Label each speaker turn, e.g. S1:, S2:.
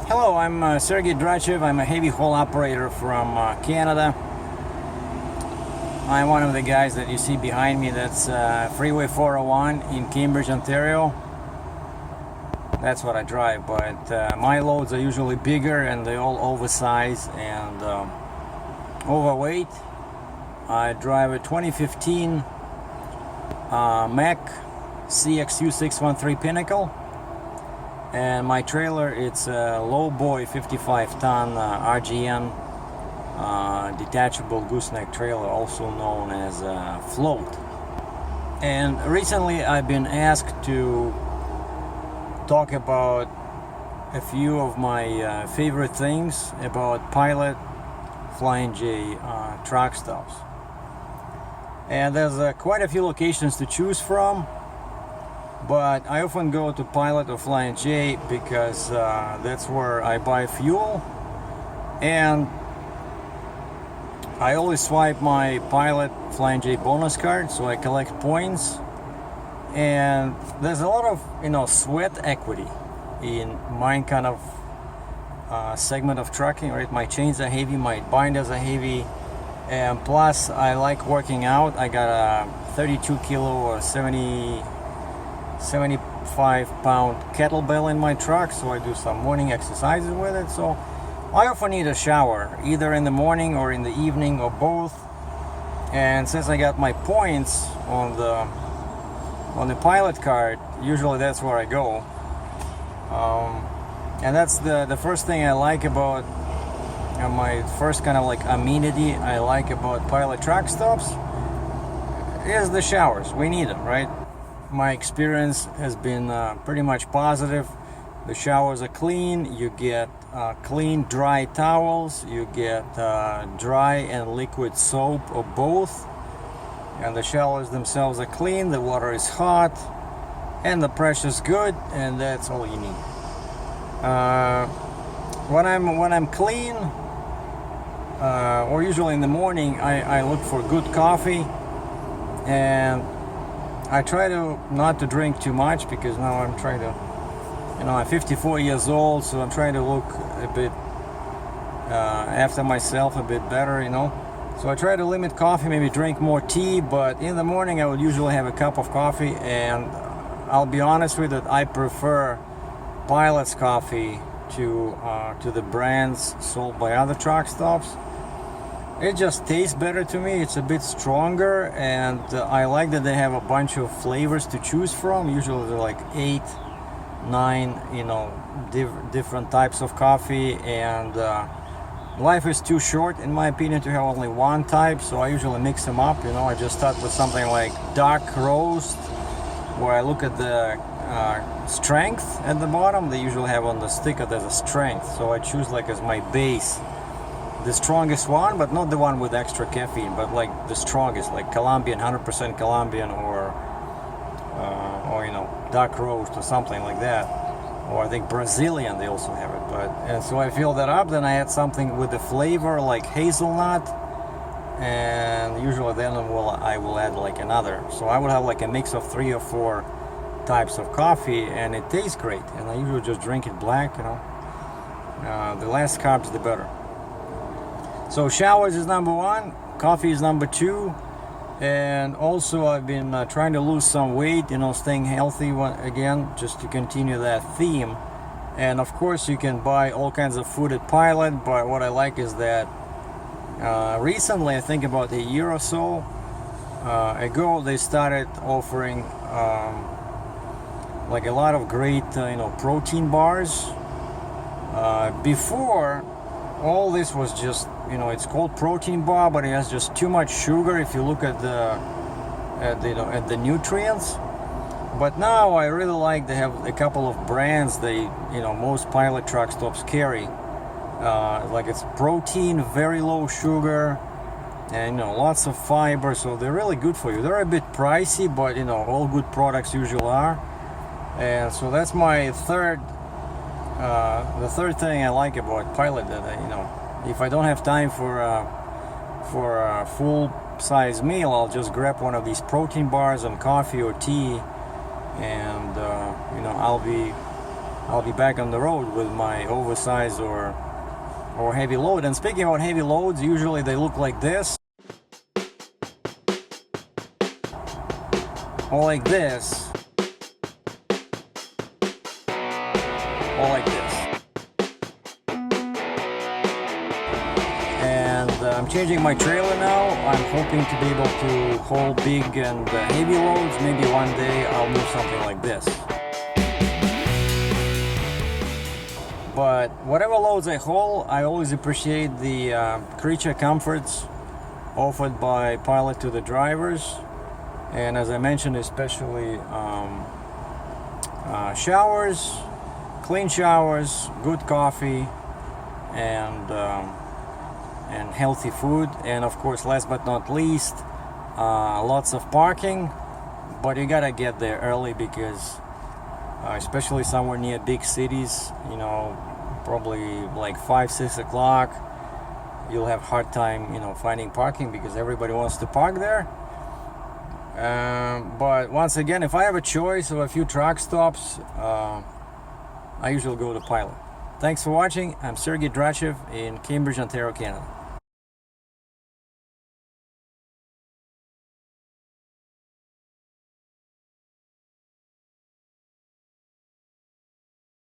S1: Hello, I'm Sergey Drachev. I'm a heavy haul operator from Canada. I'm one of the guys that you see behind me. That's Freeway 401 in Cambridge, Ontario. That's what I drive, but my loads are usually bigger and they're all oversized and overweight. I drive a 2015 Mack CXU613 Pinnacle. And my trailer, it's a Lowboy 55-ton RGN detachable gooseneck trailer, also known as float. And recently I've been asked to talk about a few of my favorite things about Pilot Flying J truck stops. And there's quite a few locations to choose from. But I often go to Pilot or Flying J because that's where I buy fuel, and I always swipe my Pilot Flying J bonus card, so I collect points. And there's a lot of sweat equity in my kind of segment of trucking, right? My chains are heavy, my binders are heavy, and plus I like working out. I got a 32 kilo or 75-pound kettlebell in my truck, so I do some morning exercises with it. So I often need a shower, either in the morning or in the evening or both. And since I got my points on the Pilot card, usually that's where I go. And that's the first thing I like about my first kind of like amenity I like about Pilot truck stops is the showers. We need them, right? My experience has been pretty much positive. The showers are clean. You get clean, dry towels. You get dry and liquid soap or both. And the showers themselves are clean. The water is hot, and the pressure's good. And that's all you need. When I'm clean, or usually in the morning, I look for good coffee, and I try to not to drink too much because now I'm trying to, I'm 54 years old, so I'm trying to look a bit after myself a bit better, So I try to limit coffee, maybe drink more tea, but in the morning I would usually have a cup of coffee, and I'll be honest with it, I prefer Pilot's coffee to the brands sold by other truck stops. It just tastes better to me. It's a bit stronger, and I like that they have a bunch of flavors to choose from. Usually they're like 8, 9, different types of coffee, and life is too short, in my opinion, to have only one type, so I usually mix them up. I just start with something like dark roast, where I look at the strength at the bottom. They usually have on the sticker there's a strength, so I choose like as my base the strongest one, but not the one with extra caffeine, but like the strongest, like Colombian, 100% Colombian, or dark roast or something like that. Or I think Brazilian, they also have it. And so I fill that up, then I add something with the flavor like hazelnut, and usually then I will add like another. So I would have like a mix of 3 or 4 types of coffee, and it tastes great. And I usually just drink it black, the less carbs the better. So showers is number 1, coffee is number 2, and also I've been trying to lose some weight, staying healthy again, just to continue that theme. And of course you can buy all kinds of food at Pilot, but what I like is that recently, I think about a year or so ago, they started offering like a lot of great protein bars. Before, all this was just, it's called protein bar, but it has just too much sugar if you look at the nutrients. But now I really like they have a couple of brands most Pilot truck stops carry. Like it's protein, very low sugar, and lots of fiber, so they're really good for you. They're a bit pricey, but all good products usually are. And so that's my the third thing I like about Pilot, that if I don't have time for a full size meal, I'll just grab one of these protein bars and coffee or tea, and I'll be I'll be back on the road with my oversized or heavy load. And speaking about heavy loads, usually they look like this, or like this, or like this. And I'm changing my trailer now. I'm hoping to be able to haul big and heavy loads. Maybe one day I'll move something like this. But whatever loads I haul, I always appreciate the creature comforts offered by Pilot to the drivers. And as I mentioned, especially showers, clean showers, good coffee, and healthy food. And of course, last but not least, lots of parking. But you gotta get there early because especially somewhere near big cities, you know, probably like 5-6 o'clock, you'll have hard time, you know, finding parking because everybody wants to park there. But once again, if I have a choice of a few truck stops, I usually go to Pilot. Thanks for watching. I'm Sergey Drachev in Cambridge, Ontario, Canada.